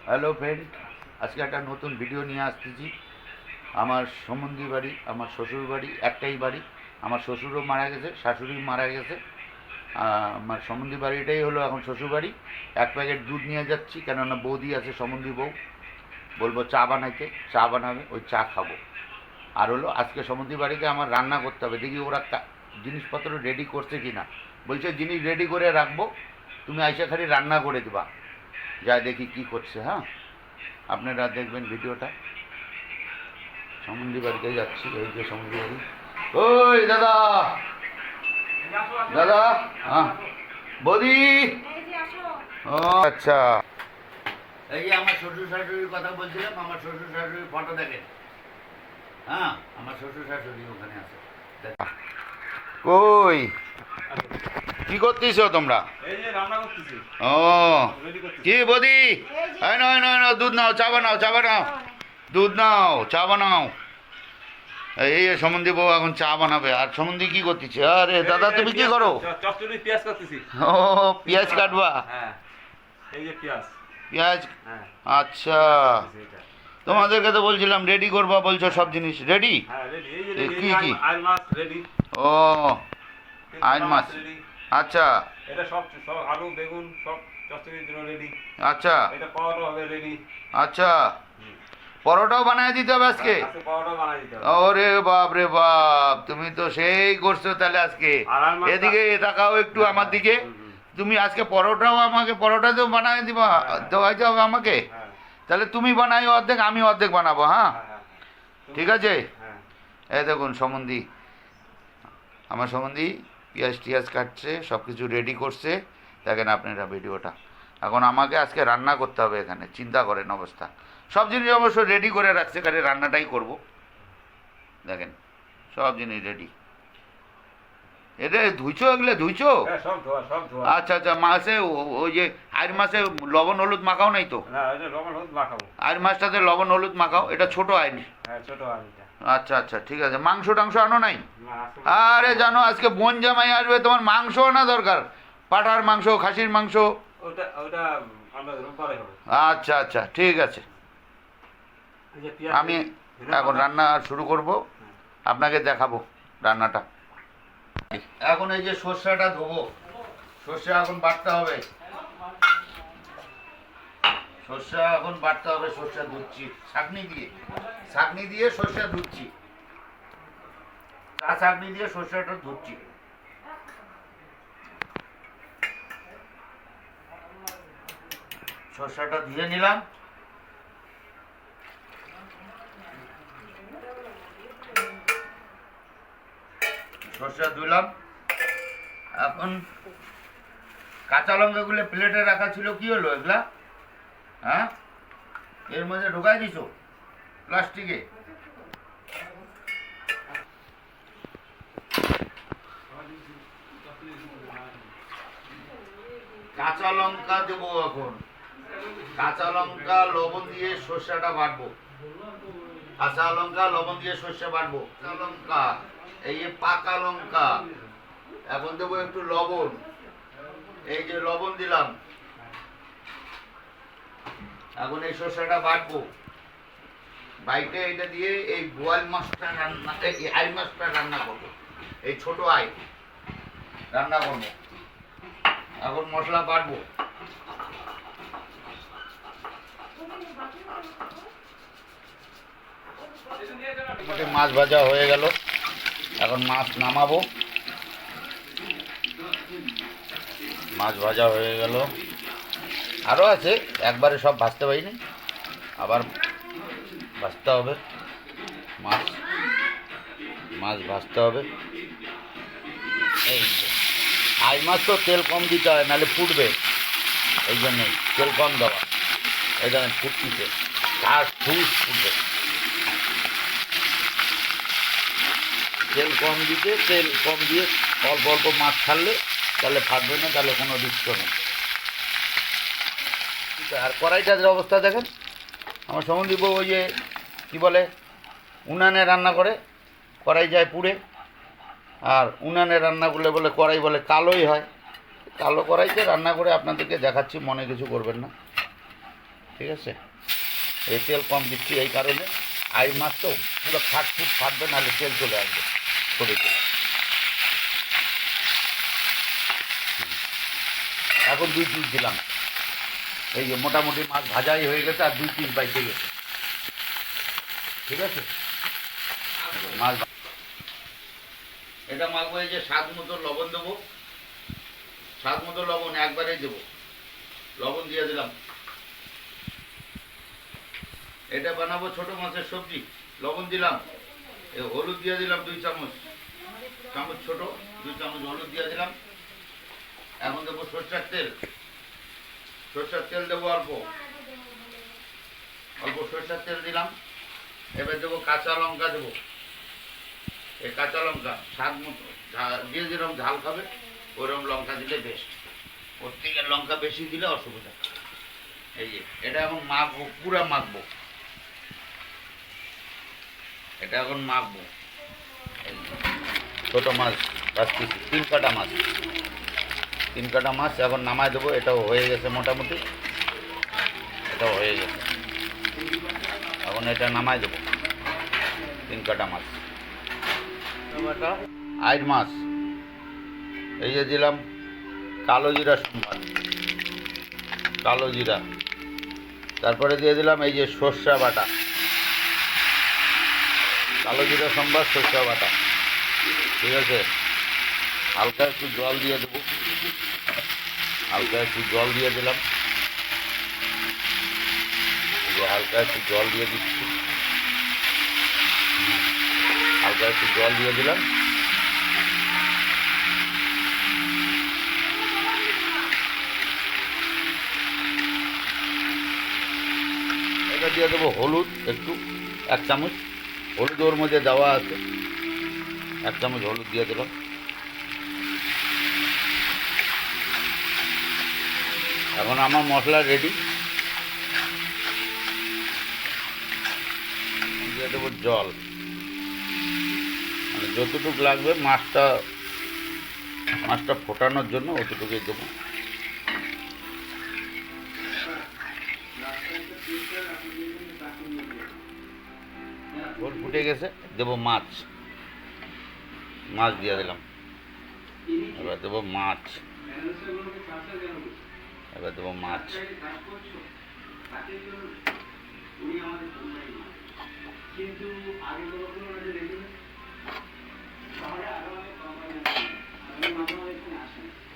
Hello friend, আজকে একটা নতুন ভিডিও নিয়ে আসতেছি। আমার সম্বন্ধী বাড়ি, আমার শ্বশুর বাড়ি, একটাই বাড়ি। আমার শ্বশুরও মারা গেছে, শাশুড়ি মারা গেছে। আমার সম্বন্ধী বাড়িটাই হলো এখন শ্বশুর বাড়ি। এক প্যাকেট দুধ নিয়ে যাচ্ছি, কেননা বৌদি আছে, সম্বন্ধী বউ। বলবো চা বানাইতে, চা বানাবে, ওই চা খাবো। আর হলো আজকে সম্বন্ধী বাড়িতে আমার রান্না করতে হবে, দেখি ওরা জিনিসপত্র রেডি করছে কি না। বলছে জিনিস রেডি করে রাখবো, তুমি আইসা খালি রান্না করে দিবা। যা দেখি কি করছে। হ্যাঁ, আপনারা দেখবেন ভিডিওটা। সমুদ্রি বাড়িতে যাচ্ছি, এই যে সমুদ্রি বাড়ি। ওই দাদা, দাদা, হ্যাঁ বৌদি। ও আচ্ছা, এই যে আমার শ্বশুর শাশুড়ির কথা বলছিলাম, আমার শ্বশুর শাশুড়ির ফটো দেখেন। হ্যাঁ, আমার শ্বশুর শাশুড়ি ওখানে আছে। কই কি করতেছো তোমরা? এই যে রান্না করতেছি। ও কি বৌদি, নয় নয় নয়, দুধ নাও, চা বানাও, চা বানাও, দুধ নাও, চা বানাও। এই সম্বন্ধী বউ এখন চা বানাবে। আর সম্বন্ধী কি করতেছে? আরে দাদা তুমি কি করো? চচ্চড়ি পেঁয়াজ কাটতেছি। ও পেঁয়াজ কাটবা? হ্যাঁ, এই যে পেঁয়াজ। পেঁয়াজ, হ্যাঁ আচ্ছা। তোমাদেরকে তো বলছিলাম রেডি করবা, বলছো সব জিনিস রেডি? হ্যাঁ রেডি। এই যে রেডি, কি কি? আইল মাছ রেডি। ও আইল মাছ, আচ্ছা। এটা সব সব আলু বেগুন সব চচ্চড়ির জন্য রেডি। আচ্ছা, এটা পাওয়াটা হবে রেডি। আচ্ছা, পরোটাও বানায় দিতে হবে আজকে? আজকে পাওয়াটা বানাই দিতে হবে। ওরে বাপ রে বাপ, তুমি তো সেই করছো তাহলে আজকে। এদিকে তাকাও একটু আমার দিকে। তুমি আজকে পরোটাও আমাকে, পরোটা তো বানায় দিবা, দেওয়াইতে হবে আমাকে। হ্যাঁ তাহলে তুমি বানাই অর্ধেক, আমি অর্ধেক বানাবো। হ্যাঁ হ্যাঁ, ঠিক আছে। হ্যাঁ এই দেখুন সম্বন্ধী, আমার সম্বন্ধী পেঁয়াজ টিয়াজ কাটছে, সব কিছু রেডি করছে। দেখেন আপনারা ভিডিওটা। এখন আমাকে আজকে রান্না করতে হবে এখানে, চিন্তা করেন অবস্থা। সব জিনিস অবশ্য রেডি করে রাখছে, খালি রান্নাটাই করব। দেখেন সব জিনিস রেডি। এটা ধুইছো, এগুলো ধুইছো? হ্যাঁ, সব ধোয়া সব ধোয়া। আচ্ছা আচ্ছা, মাছে ওই যে আইর মাছে লবণ হলুদ মাখাও নাই তো? না, এটা লবণ হলুদ মাখাবো। আইর মাছটাতে লবণ হলুদ মাখাও, এটা ছোট আইর। হ্যাঁ, ছোট আলুটা। আচ্ছা আচ্ছা, ঠিক আছে। মাংস টাংস আনো নাই? না, আজকে আরে জানো আজকে বোন জামাই আসবে, তোমার মাংস আনা দরকার। পাঠার মাংস, খাসির মাংস। ওটা ওটা আমরা রোববারে হবে। আচ্ছা আচ্ছা, ঠিক আছে। এই যে পেঁয়াজ আমি এখন রান্না শুরু করব, আপনাকে দেখাবো রান্নাটা। এখন এই যে সর্ষেটা ধোবো, সর্ষে এখন বাটতে হবে, সর্ষে এখন বাটতে হবে। সর্ষে ধুচ্ছি ছাঁকনি দিয়ে, ছাঁকনি দিয়ে সর্ষে ধুচ্ছি, চা ছাঁকনি দিয়ে সর্ষেটা ধুচ্ছি। সর্ষেটা ধুয়ে নিলাম। সর্ষে ধুলাম। এখন কাঁচা লঙ্কাগুলো প্লেটে রাখা ছিল, কি হলো এগুলা? হ্যাঁ, এর মধ্যে ঢোকাই দিছো প্লাস্টিকে? কাঁচা লঙ্কা দেবো এখন। কাঁচা লঙ্কা লবণ দিয়ে সর্ষেটা বাটবো। কাঁচা লঙ্কা লবণ দিয়ে সর্ষে বাটবো। কাঁচা লঙ্কা, এই যে পাকা লঙ্কা, এখন দেবো একটু লবণ। এই যে লবণ দিলাম। এখন এই সর্ষেটা বাটবো, বাইটে এটা দিয়ে এই বোয়াল মাছটা রান্না, এই আই মাছটা রান্না করবো। এই ছোট আই রান্না করবো। এখন মশলা বাটবো। মাছ ভাজা হয়ে গেল, এখন মাছ নামাবো। মাছ ভাজা হয়ে গেল, আরও আছে, একবারে সব ভাজতে পারিনি, আবার ভাজতে হবে। মাছ মাছ ভাজতে হবে। এই আই মাছ তো তেল কম দিতে হয়, নাহলে ফুটবে, এই জন্যই তেল কম দেওয়া। এই ধরেন ফুটতিছে, আর ফুটবে। তেল কম দিতে, তেল কম দিয়ে অল্প অল্প মাছ ছাড়লে তাহলে ফাটবে না, তাহলে কোনো রিস্ক নেই। আর কড়াইটার অবস্থা দেখেন। আমার সম্বন্ধী বউ ওই যে কী বলে, উনানে রান্না করে, কড়াই যায় পুড়ে। আর উনানে রান্নাগুলো বলে কড়াই বলে কালোই হয়। কালো কড়াইতে রান্না করে আপনাদেরকে দেখাচ্ছি, মনে কিছু করবেন না। ঠিক আছে, এই তেল কম দিচ্ছি এই কারণে, আই মাছ তো পুরো ফুট ফাটবে, নাহলে তেল চলে আসবে শরীরে। এখন 2 পিস দিলাম, এই যে মোটামুটি মাছ ভাজাই হয়ে গেছে, আর 2 পিস বাইতে গেছে। ঠিক আছে, মাছ এটা মাখবো। এই যে স্বাদ মতো লবণ দেবো, স্বাদ মতো লবণ একবারেই দেবো, লবণ দিয়ে দিলাম। এটা বানাবো ছোট মাছের সবজি, লবণ দিলাম। হলুদ দিয়ে দিলাম 2 চামচ, ছোট 2 চামচ হলুদ দিয়ে দিলাম। এখন দেবো সরষের তেল, সরষের তেল দেবো অল্প অল্প সরষের তেল দিলাম। এবার দেবো কাঁচা লঙ্কা দেবো, এই কাঁচা লঙ্কা স্বাদ মতো, যে যেরকম ঝাল খাবে ওইরকম লঙ্কা দিলে বেস্ট, ওর থেকে লঙ্কা বেশি দিলে অসুবিধা। এই যে এটা এখন মাখবো, পুরা মাখবো, এটা এখন মাখবো। ছোট মাছ ভাজতেছি, 3 কাটা মাছ, 3 কাটা মাছ এখন নামাই দেবো। এটাও হয়ে গেছে মোটামুটি, এটাও হয়ে গেছে। এখন এটা নামাই দেবো, 3 কাটা মাছ। আইড় মাছ, এই যে দিলাম কালো জিরা সম্বাদ, কালো জিরা। তারপরে দিয়ে দিলাম এই যে সর্ষে বাটা, কালো জিরা সম্বাদ সর্ষে বাটা। ঠিক আছে, হালকা একটু জল দিয়ে দেবো, হালকা একটু জল দিয়ে দিলাম, হালকা একটু জল দিয়ে দিচ্ছি, হালকা একটু জল দিয়ে দিলাম। এটা দিয়ে দেবো হলুদ একটু, 1 চামচ হলুদ ওর মধ্যে দেওয়া আছে, 1 চামচ হলুদ দিয়ে দিলাম। এখন আমার মশলা রেডি। দিয়ে দেবো জল, মানে যতটুকু লাগবে মাছটা ফোটানোর জন্য অতটুকুই দেবো। ঝোল ফুটে গেছে, দেবো মাছ, মাছ দিয়ে দিলাম। এবার দেবো মাছ, এবার দেবো মাছ।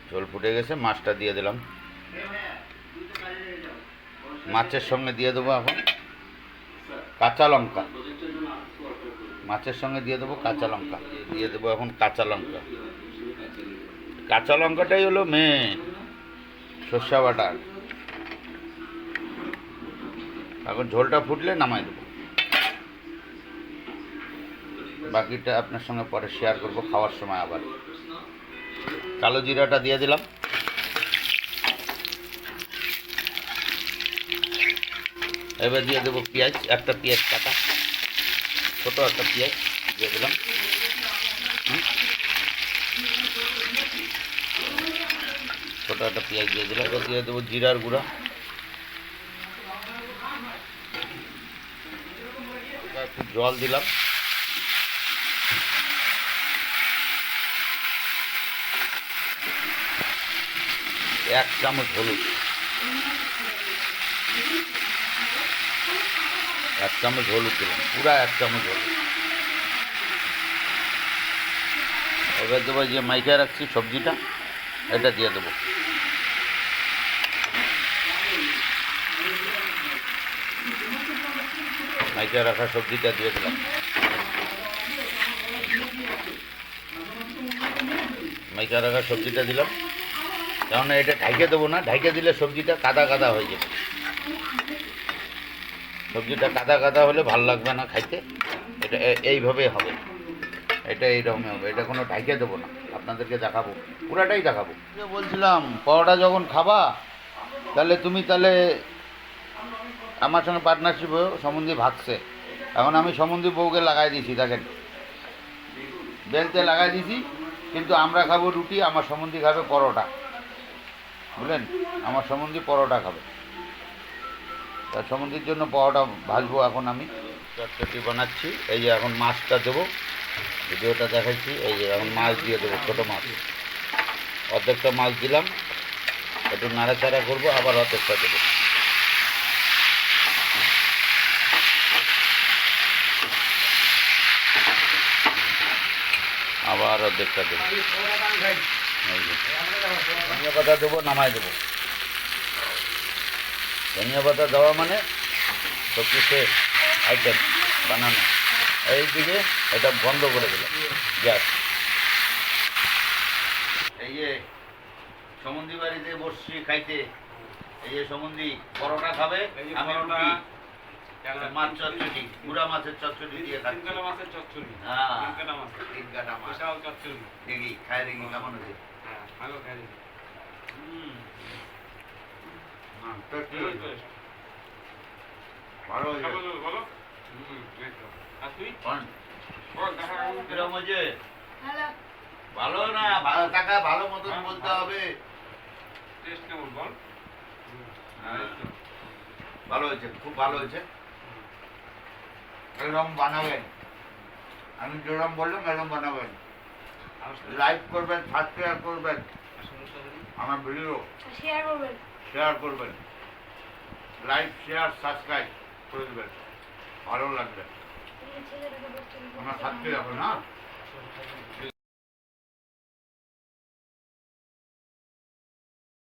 ঝোল ফুটে গেছে, মাছটা দিয়ে দিলাম। মাছের সঙ্গে দিয়ে দেবো এখন কাঁচা লঙ্কা, মাছের সঙ্গে দিয়ে দেবো কাঁচা লঙ্কা, দিয়ে দেবো এখন কাঁচা লঙ্কা। কাঁচা লঙ্কাটাই হলো মেন সর্ষে বাটার। এখন ঝোলটা ফুটলে নামাই দেবো, বাকিটা আপনার সঙ্গে পরে শেয়ার করব খাওয়ার সময়। আবার কালো জিরাটা দিয়ে দিলাম, এবার দিয়ে দেবো পেঁয়াজ, একটা পেঁয়াজ কাটা, ছোট একটা পেঁয়াজ দিয়ে দিলাম। ছোট একটা পেঁয়াজ দিয়ে দিলাম। এবার দিয়ে দেবো জিরার গুঁড়া, একটু জল দিলাম, এক চামচ হলুদ, 1 চামচ হলুদ দিলাম, পুরা 1 চামচ হলুদ। এবার দেবো যে মাইকা রাখছি সবজিটা, এটা দিয়ে দেবো। মাইকা রাখা সবজিটা দিয়ে দিলাম। মাইকা রাখা সবজিটা দিলাম, কেননা এটা ঢাইকে দেবো না, ঢাইকে দিলে সবজিটা কাদা কাদা হয়ে যাবে। সবজিটা কাদা কাদা হলে ভালো লাগবে না খাইতে, এটা এইভাবেই হবে, এটা এইরকমই হবে। এটা কোনো ঢাইকে দেবো না, আপনাদেরকে দেখাবো, পুরাটাই দেখাবো। বলছিলাম পরোটা যখন খাবা তাহলে তুমি আমার সঙ্গে পার্টনারশিপ হয়েও সমন্ধি ভাগছে। এখন আমি সমন্ধি বউকে লাগাই দিয়েছি, দেখেন বেলতে লাগাই দিয়েছি, কিন্তু আমরা খাবো রুটি, আমার সম্বন্ধী খাবে পরোটা, বুঝলেন, আমার সম্বন্ধী পরোটা খাবে। তা সমুদ্রের জন্য পাওয়াটা ভাজবো এখন আমি চটচটি বানাচ্ছি। এই যে এখন মাছটা দেবো, ভিডিওটা দেখাচ্ছি। এই যে এখন মাছ দিয়ে দেবো, ছোটো মাছ। অর্ধেকটা মাছ দিলাম, একটু নাড়াচাড়া করবো, আবার অর্ধেকটা দেবো। আবার অর্ধেকটা দেবো। এই যে ধনিয়া পাতা দেবো, নামাই দেবো। ধনিয়া পাতা দেওয়া মানে সবজি শেষ আইটেম বানানো। এইদিকে এটা বন্ধ করে দিলাম গ্যাস। এই যে সমুদ্রি বাড়িতে বসছি খাইতে। এই যে সমুদ্রি পরোটা খাবে, এই যে আমি পরোটা, রুটি, কালা মাছ চচ্চড়ি, গুড়া মাছের চচ্চড়ি দিয়ে খাচ্ছি। তিনকাটা মাছের চচ্চড়ি। হ্যাঁ, তিনকাটা মাছ। তিনকাটা মাছ। বিশাল চচ্চড়ি। দেখি খাই, দেখি কেমন হয়েছে। হ্যাঁ, ভালো খাই দেখি। tasty ভালো হয়েছে। taste। ভালো হয়েছে। খাবো তো বলো? একদম। আর তুই? কোন? বল, দেখা কেমন? কিরম হয়েছে? হ্যালো ভালো না, ভালো টাকা ভালো মতন বলতে হবে। Taste কেমন বল? হ্যাঁ। এই তো। ভালো হয়েছে, খুব ভালো হয়েছে। এরকম বানাবেন, আমি যেরকম বললাম এরকম বানাবেন। লাইক করবেন, সাবস্ক্রাইব করবেন, আমার ভিডিও শেয়ার করবেন। শেয়ার করবেন। লাইক শেয়ার সাবস্ক্রাইব করে দেবেন, ভালো লাগবে। আমার সাথে রাখো না।